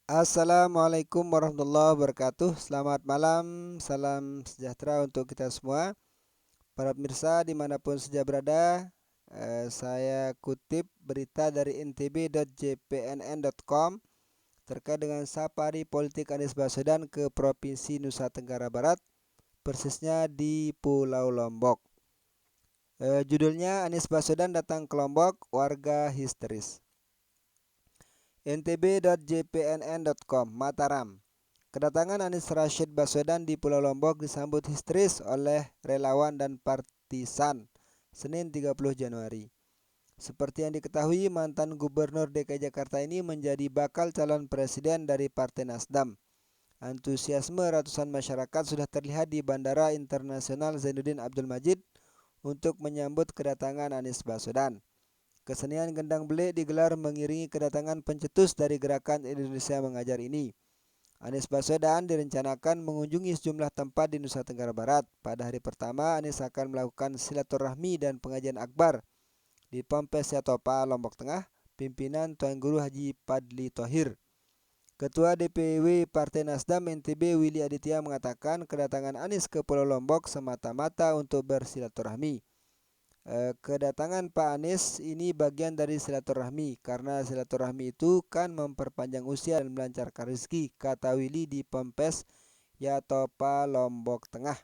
Assalamualaikum warahmatullahi wabarakatuh. Selamat malam, salam sejahtera untuk kita semua. Para pemirsa dimanapun saja berada, saya kutip berita dari ntb.jpnn.com terkait dengan safari politik Anies Baswedan ke Provinsi Nusa Tenggara Barat, persisnya di Pulau Lombok. Judulnya Anies Baswedan datang ke Lombok, warga histeris. ntb.jpnn.com Mataram. Kedatangan Anies Rashid Baswedan di Pulau Lombok disambut histeris oleh relawan dan partisan Senin 30 Januari. Seperti yang diketahui, mantan Gubernur DKI Jakarta ini menjadi bakal calon presiden dari Partai Nasdem. Antusiasme ratusan masyarakat sudah terlihat di Bandara Internasional Zainuddin Abdul Majid untuk menyambut kedatangan Anies Baswedan. Kesenian gendang belik digelar mengiringi kedatangan pencetus dari Gerakan Indonesia Mengajar ini. Anies Baswedan direncanakan mengunjungi sejumlah tempat di Nusa Tenggara Barat. Pada hari pertama, Anies akan melakukan silaturahmi dan pengajian akbar di Ponpes Yatopa, Lombok Tengah, pimpinan Tuan Guru Haji Padli Thohir. Ketua DPW Partai Nasdem NTB Willy Aditya mengatakan kedatangan Anies ke Pulau Lombok semata-mata untuk bersilaturahmi. Kedatangan Pak Anies ini bagian dari silaturahmi, karena silaturahmi itu kan memperpanjang usia dan melancarkan rezeki, kata Willy di Ponpes Yatopa, Lombok Tengah.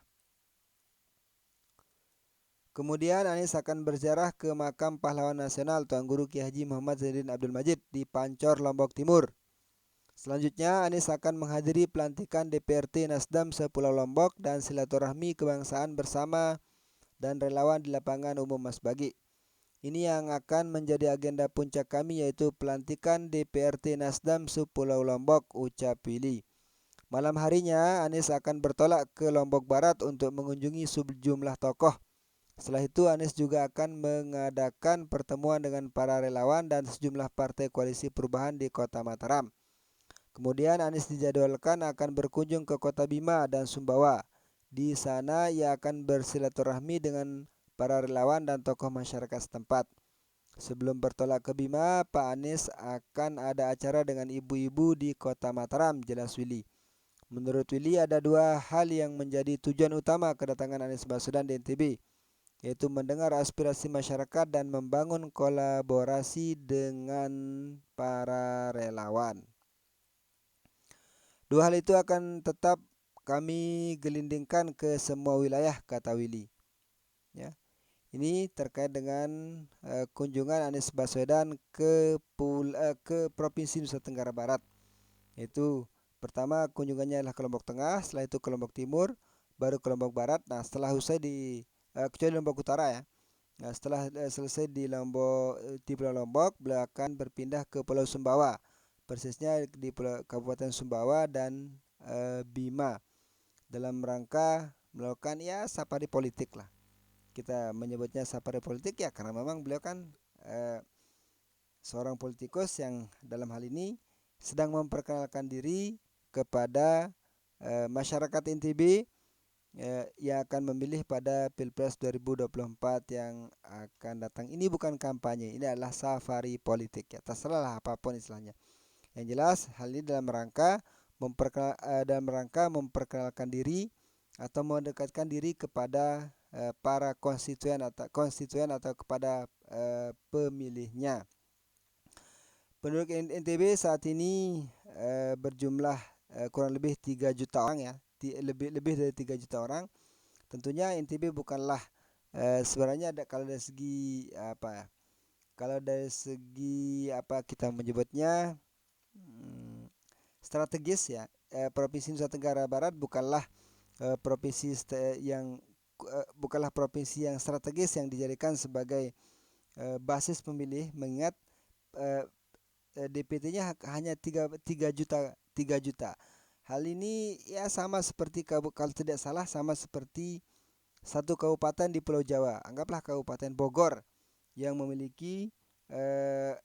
Kemudian Anies akan berziarah ke makam pahlawan nasional Tuan Guru Kiai Haji Muhammad Zainuddin Abdul Majid di Pancor, Lombok Timur. Selanjutnya Anies akan menghadiri pelantikan DPRD Nasdem se-Pulau Lombok dan silaturahmi kebangsaan bersama dan relawan di lapangan umum Mas Bagi. Ini yang akan menjadi agenda puncak kami, yaitu pelantikan DPRD Nasdem se-Pulau Lombok, ucap Willy. Malam harinya Anies akan bertolak ke Lombok Barat untuk mengunjungi sejumlah tokoh. Setelah itu Anies juga akan mengadakan pertemuan dengan para relawan dan sejumlah partai koalisi perubahan di Kota Mataram. Kemudian Anies dijadwalkan akan berkunjung ke Kota Bima dan Sumbawa. Di sana ia akan bersilaturahmi dengan para relawan dan tokoh masyarakat setempat. Sebelum bertolak ke Bima, Pak Anies akan ada acara dengan ibu-ibu di Kota Mataram, jelas Willy. Menurut Willy, ada dua hal yang menjadi tujuan utama kedatangan Anies Baswedan di NTB, yaitu mendengar aspirasi masyarakat dan membangun kolaborasi dengan para relawan. Dua hal itu akan tetap kami gelindingkan ke semua wilayah, kata Willy. Ya. Ini terkait dengan kunjungan Anies Baswedan ke Provinsi Nusa Tenggara Barat. Yaitu pertama kunjungannya adalah ke Lombok Tengah, setelah itu ke Lombok Timur, baru ke Lombok Barat. Nah, setelah usai kecuali Lombok Utara ya. Nah, setelah selesai di Pulau Lombok, beliau akan berpindah ke Pulau Sumbawa. Persisnya di Kabupaten Sumbawa dan Bima, dalam rangka melakukan safari politik lah. Kita menyebutnya safari politik ya karena memang beliau kan seorang politikus yang dalam hal ini sedang memperkenalkan diri kepada masyarakat NTB yang akan memilih pada Pilpres 2024 yang akan datang. Ini bukan kampanye, ini adalah safari politik ya. Terserahlah apapun istilahnya. Yang jelas hal ini dalam rangka memperkenalkan diri atau mendekatkan diri kepada para konstituen atau kepada pemilihnya. Penduduk NTB saat ini berjumlah kurang lebih 3 juta orang ya, lebih dari 3 juta orang. Tentunya NTB bukanlah sebenarnya kalau dari segi apa kita menyebutnya strategis ya, Provinsi Nusa Tenggara Barat bukanlah bukanlah provinsi yang strategis yang dijadikan sebagai basis pemilih, mengingat DPT-nya hanya 3 juta. Hal ini ya sama seperti kalau tidak salah sama seperti satu kabupaten di Pulau Jawa. Anggaplah Kabupaten Bogor yang memiliki 3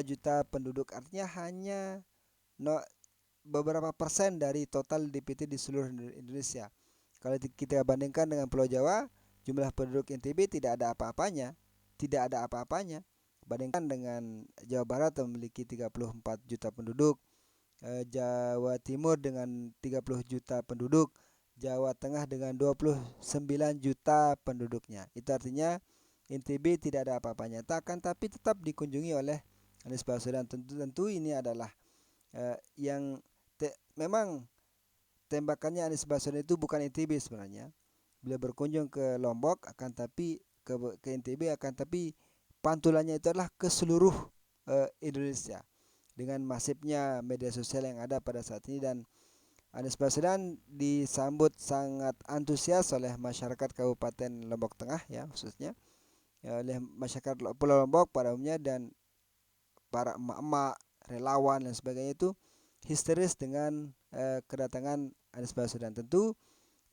juta penduduk, artinya hanya beberapa persen dari total DPT di seluruh Indonesia. Kalau kita bandingkan dengan Pulau Jawa, jumlah penduduk NTB tidak ada apa-apanya. Bandingkan dengan Jawa Barat yang memiliki 34 juta penduduk, Jawa Timur dengan 30 juta penduduk, Jawa Tengah dengan 29 juta penduduknya. Itu artinya NTB tidak ada apa-apanya. Tapi tetap dikunjungi oleh Anies Baswedan. Tentu ini adalah yang memang tembakannya Anies Baswedan itu bukan NTB sebenarnya. Beliau berkunjung ke Lombok ke NTB tapi pantulannya itu adalah ke seluruh Indonesia dengan masifnya media sosial yang ada pada saat ini. Dan Anies Baswedan disambut sangat antusias oleh masyarakat Kabupaten Lombok Tengah ya khususnya oleh masyarakat Pulau Lombok pada umumnya, dan para emak-emak, relawan dan sebagainya itu histeris dengan kedatangan Anies Baswedan. Tentu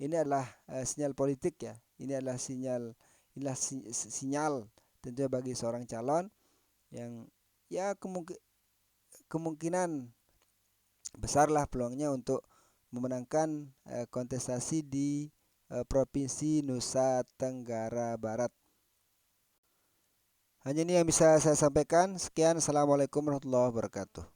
ini adalah sinyal politik ya. Ini adalah sinyal tentunya bagi seorang calon yang ya kemungkinan besarlah peluangnya untuk memenangkan kontestasi di Provinsi Nusa Tenggara Barat. Hanya ini yang bisa saya sampaikan. Sekian, assalamualaikum warahmatullahi wabarakatuh.